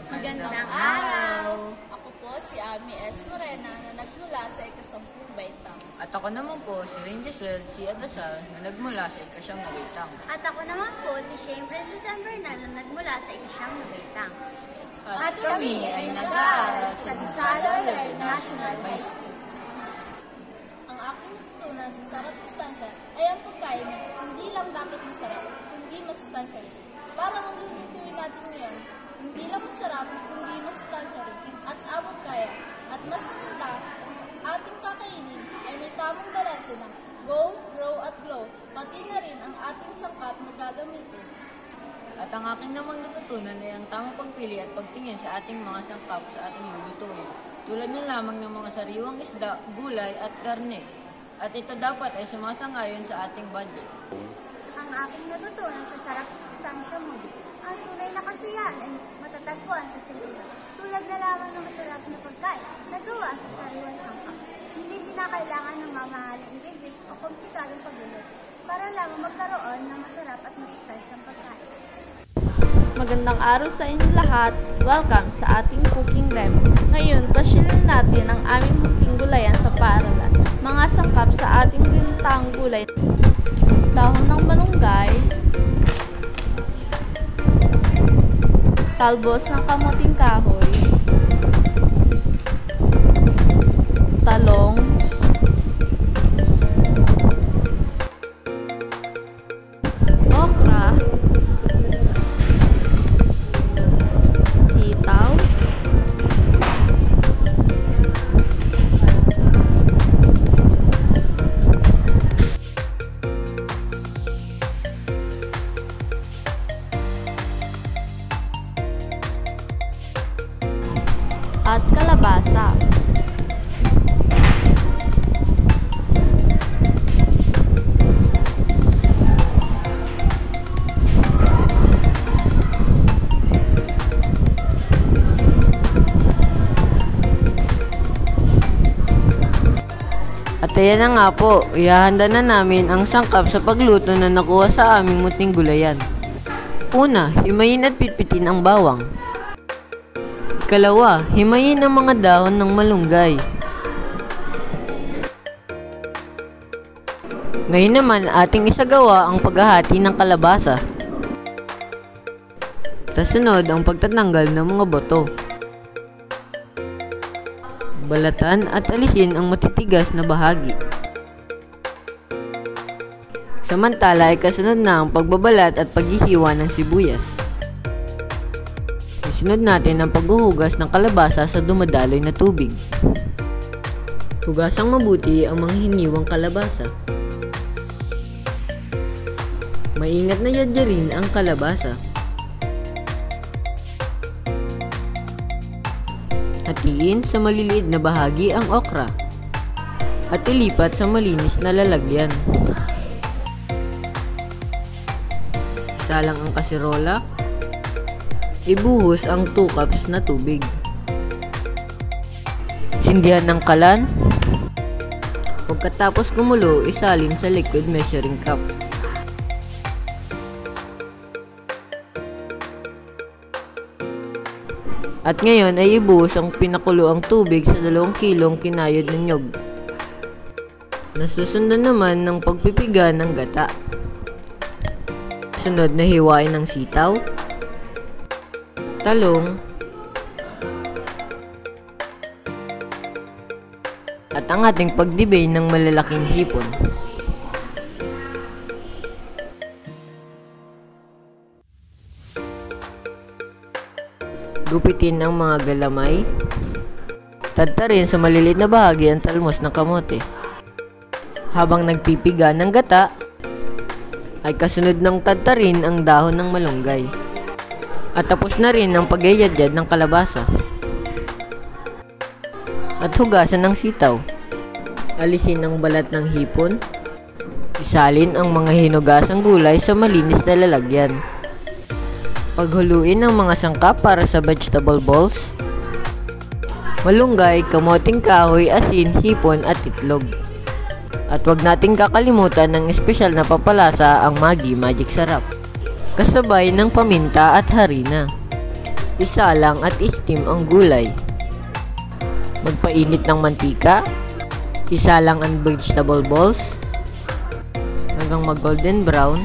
Magandang araw! Ako po si Ami S. Morena na nagmula sa ika-10 baitang. At ako naman po si Rangisel C. Adasal na nagmula sa ika-9 baitang. At ako naman po si Shane Princess San Bernal na nagmula sa ika-9 baitang. At kami ay nag-aaral sa Gonzalo Alert National High School. Ang aking natutunan sa sarap sustansya ay ang pagkain na hindi lang dapat masarap, kundi masustansya rin. Parang ang lulutuin natin ngayon, hindi lang masarap, kundi masustansya rin at abot kaya. At mas maganda kung ating kakainin ay may tamang balanse ng go, grow at glow, pati na rin ang ating sangkap na gagamitin. At ang aking namang natutunan ay ang tamang pagpili at pagtingin sa ating mga sangkap sa ating lulutuin. Tulad na lamang ng mga sariwang isda, gulay at karne. At ito dapat ay sumasangayon sa ating budget. Ang aking natutunan sa sarap sustansya mo, ang tunay na kasiyahan ay matatagpuan sa silid. Tulad na lamang ng masarap na pagkain na gawa sa sariwang sangkap. Hindi kinakailangan ng mamahaling ingredients o komplikadong pagluluto para lamang magkaroon ng masarap at masustansyang pagkain. Magandang araw sa inyo lahat. Welcome sa ating cooking demo. Ngayon, pasyalin natin ang aming munting gulayan sa paaralan. Mga sangkap sa ating ginataang gulay. Dahon ng malunggay, talbos ng kamuting kahoy, talong, okra, sitaw, at kalabasa. At ayan na nga po, ihahanda na namin ang sangkap sa pagluto na nakuha sa aming munting gulayan. Una, himayin at pitpitin ang bawang. Ikalawa, himayin ang mga dahon ng malunggay. Ngayon naman, ating isagawa ang paghahati ng kalabasa. Kasunod ang pagtatanggal ng mga boto. Balatan at alisin ang matitigas na bahagi. Samantala ay kasunod na ang pagbabalat at paghihiwa ng sibuyas. Isunod natin ang paghuhugas ng kalabasa sa dumadaloy na tubig. Hugasang mabuti ang mga hiniwang kalabasa. Maingat na yadyarin ang kalabasa. Hatiin sa maliliit na bahagi ang okra at ilipat sa malinis na lalagyan. Isalang ang kasirola. Ibuhos ang 2 cups na tubig. Sindihan ng kalan. Pagkatapos kumulo, isalin sa liquid measuring cup. At ngayon ay ibuhos ang pinakuloang tubig sa 2 kilong kinayod ng nyog. Nasusundan naman ng pagpipiga ng gata. Sunod na hiwain ng sitaw, talong, at ang ating pagdibay ng malalaking hipon. Gupitin ang mga galamay. Tadtarin sa maliliit na bahagi ang talmos ng kamote. Habang nagpipiga ng gata, ay kasunod ng tadtarin ang dahon ng malunggay. At tapos na rin ang pagyayadyad ng kalabasa. At hugasan ng sitaw. Alisin ang balat ng hipon. Isalin ang mga hinugasang gulay sa malinis na lalagyan. Paghuluin ang mga sangkap para sa vegetable balls. Malunggay, kamoting kahoy, asin, hipon at itlog. At huwag nating kakalimutan ng espesyal na papalasa ang Maggi Magic Sarap. Kasabay ng paminta at harina. isalang at steam ang gulay. Magpainit ng mantika, isalang ang vegetable balls hanggang mag-golden brown.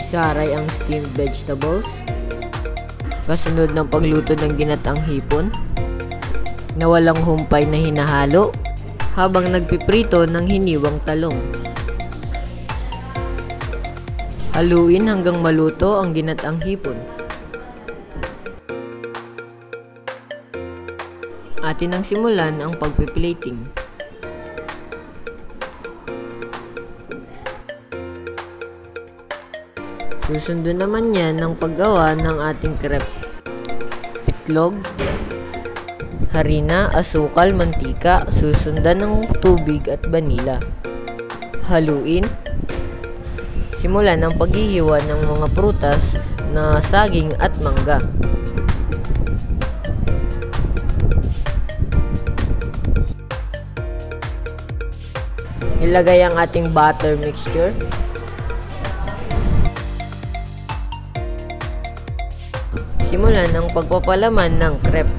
Isaray ang steamed vegetables. Kasunod ng pagluto ng ginataang hipon na walang humpay na hinahalo habang nagpiprito ng hiniwang talong. Haluin hanggang maluto ang ginataang hipon. Atin ang simulan ang pagpiplating. Susundan naman yan ng paggawa ng ating crepe. Itlog, harina, asukal, mantika, susundan ng tubig at vanilla. Haluin. Simulan ang paghihiwa ng mga prutas na saging at mangga. Ilagay ang ating butter mixture. Simulan ang pagpapalaman ng crepe.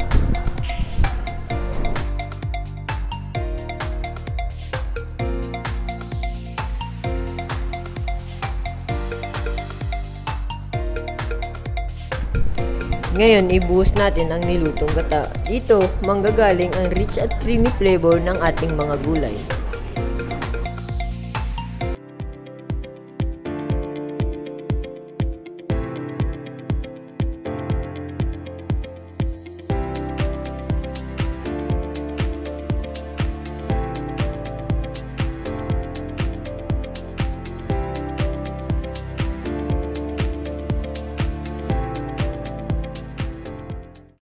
Ngayon, ibuhos natin ang nilutong gata. Dito, manggagaling ang rich at creamy flavor ng ating mga gulay.